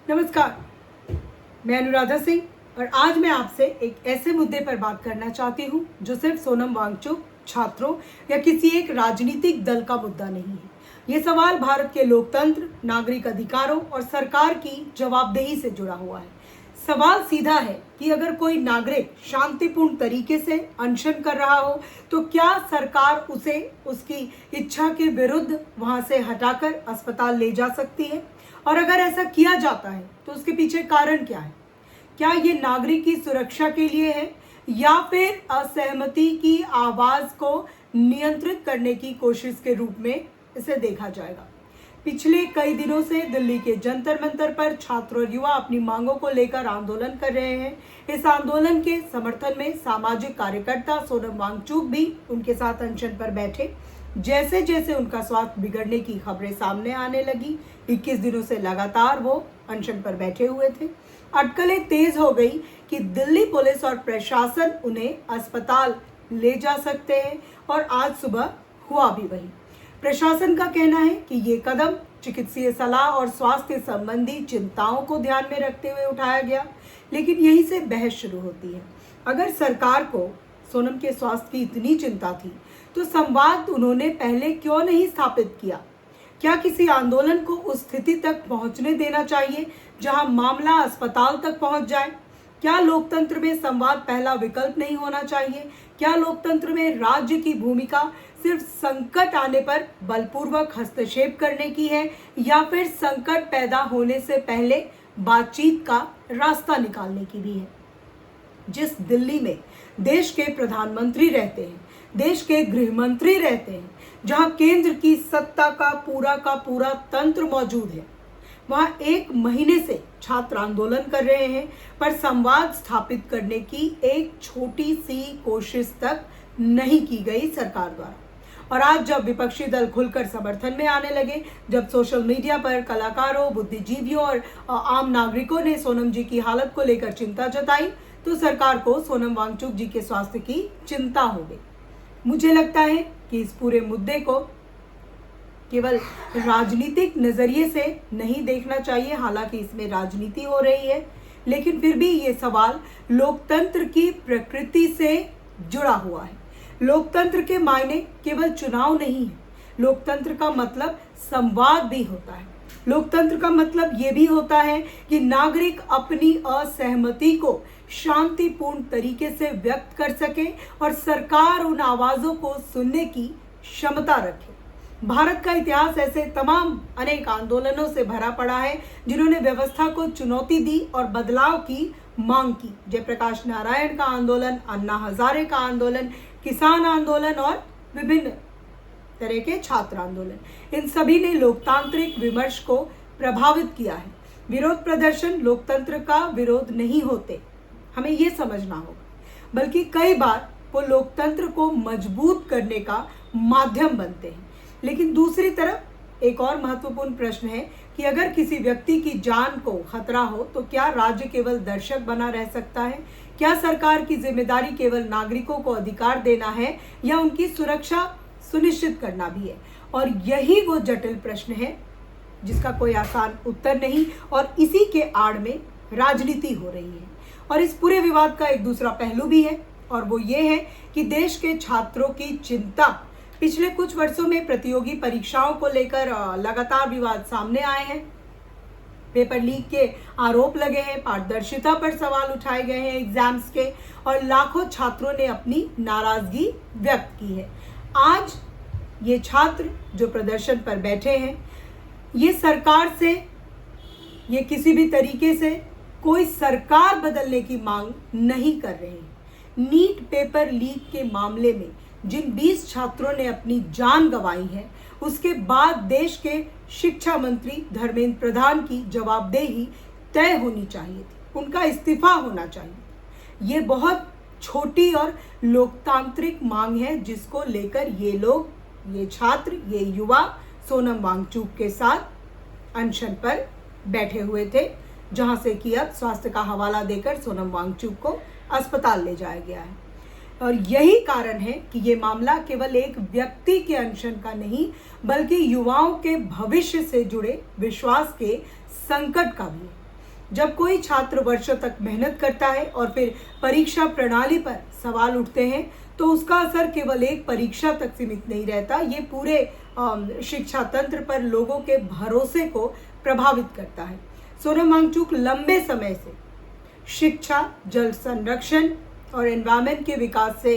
नमस्कार, मैं अनुराधा सिंह और आज मैं आपसे एक ऐसे मुद्दे पर बात करना चाहती हूँ जो सिर्फ सोनम वांगचुक, छात्रों या किसी एक राजनीतिक दल का मुद्दा नहीं है। ये सवाल भारत के लोकतंत्र, नागरिक अधिकारों और सरकार की जवाबदेही से जुड़ा हुआ है। सवाल सीधा है कि अगर कोई नागरिक शांतिपूर्ण तरीके से अनशन कर रहा हो तो क्या सरकार उसे उसकी इच्छा के विरुद्ध वहां से हटाकर अस्पताल ले जा सकती है? और अगर ऐसा किया जाता है तो उसके पीछे कारण क्या है? क्या ये नागरिक की सुरक्षा के लिए है या फिर असहमति की आवाज को नियंत्रित करने की कोशिश के रूप में इसे देखा जाएगा? पिछले कई दिनों से दिल्ली के जंतर मंतर पर छात्र और युवा अपनी मांगों को लेकर आंदोलन कर रहे हैं। इस आंदोलन के समर्थन में सामाजिक कार्यकर्ता सोनम वांगचुक भी उनके साथ अनशन पर बैठे। जैसे जैसे उनका स्वास्थ्य बिगड़ने की खबरें सामने आने लगी, 21 दिनों से लगातार वो अनशन पर बैठे हुए थे। अटकलें तेज हो गई कि दिल्ली पुलिस और प्रशासन उन्हें अस्पताल ले जा सकते हैं और आज सुबह हुआ भी वही। प्रशासन का कहना है कि ये कदम चिकित्सीय सलाह और स्वास्थ्य संबंधी चिंताओं को ध्यान में रखते हुए उठाया गया, लेकिन यहीं से बहस शुरू होती है। अगर सरकार को सोनम के स्वास्थ्य की इतनी चिंता थी तो संवाद उन्होंने पहले क्यों नहीं स्थापित किया? क्या किसी आंदोलन को उस स्थिति तक पहुंचने देना चाहिए जहां मामला अस्पताल तक पहुंच जाए? क्या लोकतंत्र में संवाद पहला विकल्प नहीं होना चाहिए? क्या लोकतंत्र में राज्य की भूमिका सिर्फ संकट आने पर बलपूर्वक हस्तक्षेप करने की है या फिर संकट पैदा होने से पहले बातचीत का रास्ता निकालने की भी है? जिस दिल्ली में देश के प्रधानमंत्री रहते हैं, देश के गृह मंत्री रहते हैं, जहां केंद्र की सत्ता का पूरा तंत्र मौजूद है, वहां 1 महीने से छात्र आंदोलन कर रहे हैं, पर संवाद स्थापित करने की एक छोटी सी कोशिश तक नहीं की गई सरकार द्वारा। और आज जब विपक्षी दल खुलकर समर्थन में आने लगे, जब सोशल मीडिया पर कलाकारों, बुद्धिजीवियों और आम नागरिकों ने सोनम जी की हालत को लेकर चिंता जताई, तो सरकार को सोनम वांगचुक जी के स्वास्थ्य की चिंता हो गई। मुझे लगता है कि इस पूरे मुद्दे को केवल राजनीतिक नजरिए से नहीं देखना चाहिए। हालांकि इसमें राजनीति हो रही है, लेकिन फिर भी ये सवाल लोकतंत्र की प्रकृति से जुड़ा हुआ है। लोकतंत्र के मायने केवल चुनाव नहीं है। लोकतंत्र का मतलब संवाद भी होता है। लोकतंत्र का मतलब ये भी होता है कि नागरिक अपनी असहमति को शांतिपूर्ण तरीके से व्यक्त कर सके और सरकार उन आवाजों को सुनने की क्षमता रखे। भारत का इतिहास ऐसे तमाम अनेक आंदोलनों से भरा पड़ा है जिन्होंने व्यवस्था को चुनौती दी और बदलाव की मांग की। जयप्रकाश नारायण का आंदोलन, अन्ना हजारे का आंदोलन, किसान आंदोलन और विभिन्न तरह के छात्र आंदोलन, इन सभी ने लोकतांत्रिक विमर्श को प्रभावित किया है। विरोध प्रदर्शन लोकतंत्र का विरोध नहीं होते, हमें ये समझना होगा, बल्कि कई बार वो लोकतंत्र को मजबूत करने का माध्यम बनते हैं। लेकिन दूसरी तरफ एक और महत्वपूर्ण प्रश्न है कि अगर किसी व्यक्ति की जान को खतरा हो तो क्या राज्य केवल दर्शक बना रह सकता है? क्या सरकार की जिम्मेदारी केवल नागरिकों को अधिकार देना है या उनकी सुरक्षा सुनिश्चित करना भी है? और यही वो जटिल प्रश्न है जिसका कोई आसान उत्तर नहीं, और इसी के आड़ में राजनीति हो रही है। और इस पूरे विवाद का एक दूसरा पहलू भी है, और वो ये है कि देश के छात्रों की चिंता। पिछले कुछ वर्षों में प्रतियोगी परीक्षाओं को लेकर लगातार विवाद सामने आए हैं। पेपर लीक के आरोप लगे हैं, पारदर्शिता पर सवाल उठाए गए हैं एग्जाम्स के, और लाखों छात्रों ने अपनी नाराजगी व्यक्त की है। आज ये छात्र जो प्रदर्शन पर बैठे हैं, ये सरकार से, ये किसी भी तरीके से कोई सरकार बदलने की मांग नहीं कर रहे हैं। नीट पेपर लीक के मामले में जिन 20 छात्रों ने अपनी जान गंवाई है, उसके बाद देश के शिक्षा मंत्री धर्मेंद्र प्रधान की जवाबदेही तय होनी चाहिए थी, उनका इस्तीफा होना चाहिए। ये बहुत छोटी और लोकतांत्रिक मांग है जिसको लेकर ये लोग, ये छात्र, ये युवा सोनम वांगचुक के साथ अनशन पर बैठे हुए थे, जहां से कि अब स्वास्थ्य का हवाला देकर सोनम वांगचुक को अस्पताल ले जाया गया है। और यही कारण है कि ये मामला केवल एक व्यक्ति के अनशन का नहीं, बल्कि युवाओं के भविष्य से जुड़े विश्वास के संकट का भी है। जब कोई छात्र वर्षों तक मेहनत करता है और फिर परीक्षा प्रणाली पर सवाल उठते हैं तो उसका असर केवल एक परीक्षा तक सीमित नहीं रहता, ये पूरे शिक्षा तंत्र पर लोगों के भरोसे को प्रभावित करता है। सोनम वांगचुक लंबे समय से शिक्षा, जल संरक्षण और एनवायरमेंट के विकास से,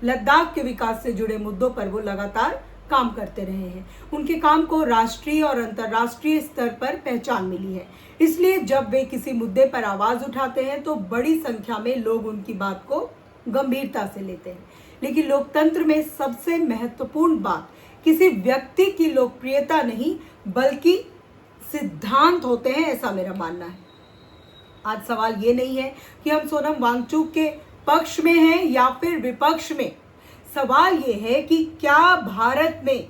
लद्दाख के विकास से जुड़े मुद्दों पर वो लगातार काम करते रहे हैं। उनके काम को राष्ट्रीय और अंतर्राष्ट्रीय स्तर पर पहचान मिली है। इसलिए जब वे किसी मुद्दे पर आवाज उठाते हैं तो बड़ी संख्या में लोग उनकी बात को गंभीरता से लेते हैं। लेकिन लोकतंत्र में सबसे महत्वपूर्ण बात किसी व्यक्ति की लोकप्रियता नहीं बल्कि सिद्धांत होते हैं, ऐसा मेरा मानना है। आज सवाल ये नहीं है कि हम सोनम वांगचुक के पक्ष में हैं या फिर विपक्ष में। सवाल ये है कि क्या भारत में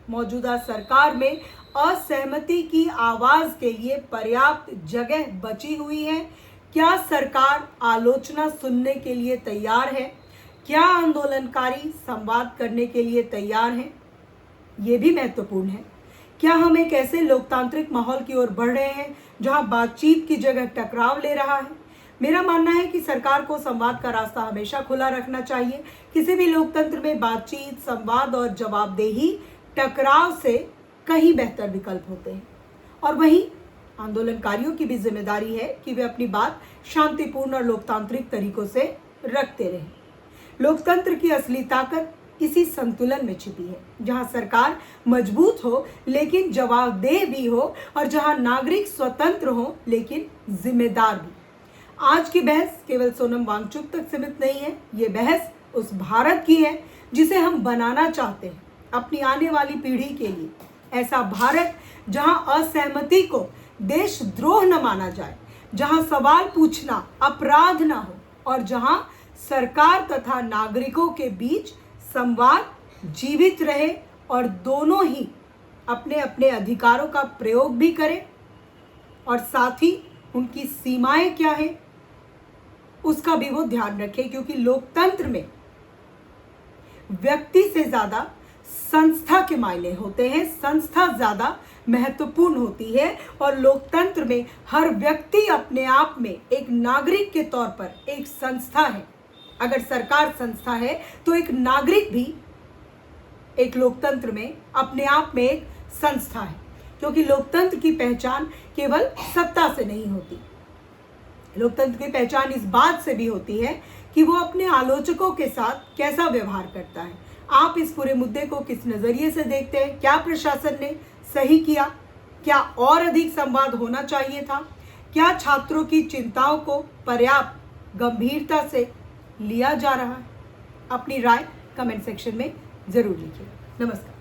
मौजूदा सरकार में असहमति की आवाज के लिए पर्याप्त जगह बची हुई है? क्या सरकार आलोचना सुनने के लिए तैयार है? क्या आंदोलनकारी संवाद करने के लिए तैयार हैं? ये भी महत्वपूर्ण है। क्या हम एक ऐसे लोकतांत्रिक माहौल की ओर बढ़ रहे हैं जहां बातचीत की जगह टकराव ले रहा है? मेरा मानना है कि सरकार को संवाद का रास्ता हमेशा खुला रखना चाहिए। किसी भी लोकतंत्र में बातचीत, संवाद और जवाबदेही टकराव से कहीं बेहतर विकल्प होते हैं। और वहीं आंदोलनकारियों की भी जिम्मेदारी है कि वे अपनी बात शांतिपूर्ण और लोकतांत्रिक तरीकों से रखते रहें। लोकतंत्र की असली ताकत इसी संतुलन में छिपी है, जहां सरकार मजबूत हो लेकिन जवाबदेह भी हो और जहां नागरिक स्वतंत्र हो लेकिन जिम्मेदार भी। आज की बहस केवल सोनम वांगचुक तक सीमित नहीं है, ये बहस उस भारत की है जिसे हम बनाना चाहते हैं अपनी आने वाली पीढ़ी के लिए। ऐसा भारत जहां असहमति को देशद्रोह न माना जाए, जहां सवाल पूछना अपराध न हो और जहां सरकार तथा नागरिकों के बीच संवाद जीवित रहे और दोनों ही अपने अपने अधिकारों का प्रयोग भी करें और साथ ही उनकी सीमाएं क्या है उसका भी वो ध्यान रखें। क्योंकि लोकतंत्र में व्यक्ति से ज्यादा संस्था के मायने होते हैं, संस्था ज्यादा महत्वपूर्ण होती है और लोकतंत्र में हर व्यक्ति अपने आप में एक नागरिक के तौर पर एक संस्था है। अगर सरकार संस्था है तो एक नागरिक भी एक लोकतंत्र में अपने आप में एक संस्था है। क्योंकि लोकतंत्र की पहचान केवल सत्ता से नहीं होती, लोकतंत्र की पहचान इस बात से भी होती है कि वो अपने आलोचकों के साथ कैसा व्यवहार करता है। आप इस पूरे मुद्दे को किस नजरिए से देखते हैं? क्या प्रशासन ने सही किया? क्या और अधिक संवाद होना चाहिए था? क्या छात्रों की चिंताओं को पर्याप्त गंभीरता से लिया जा रहा है? अपनी राय कमेंट सेक्शन में जरूर लिखिए। नमस्कार।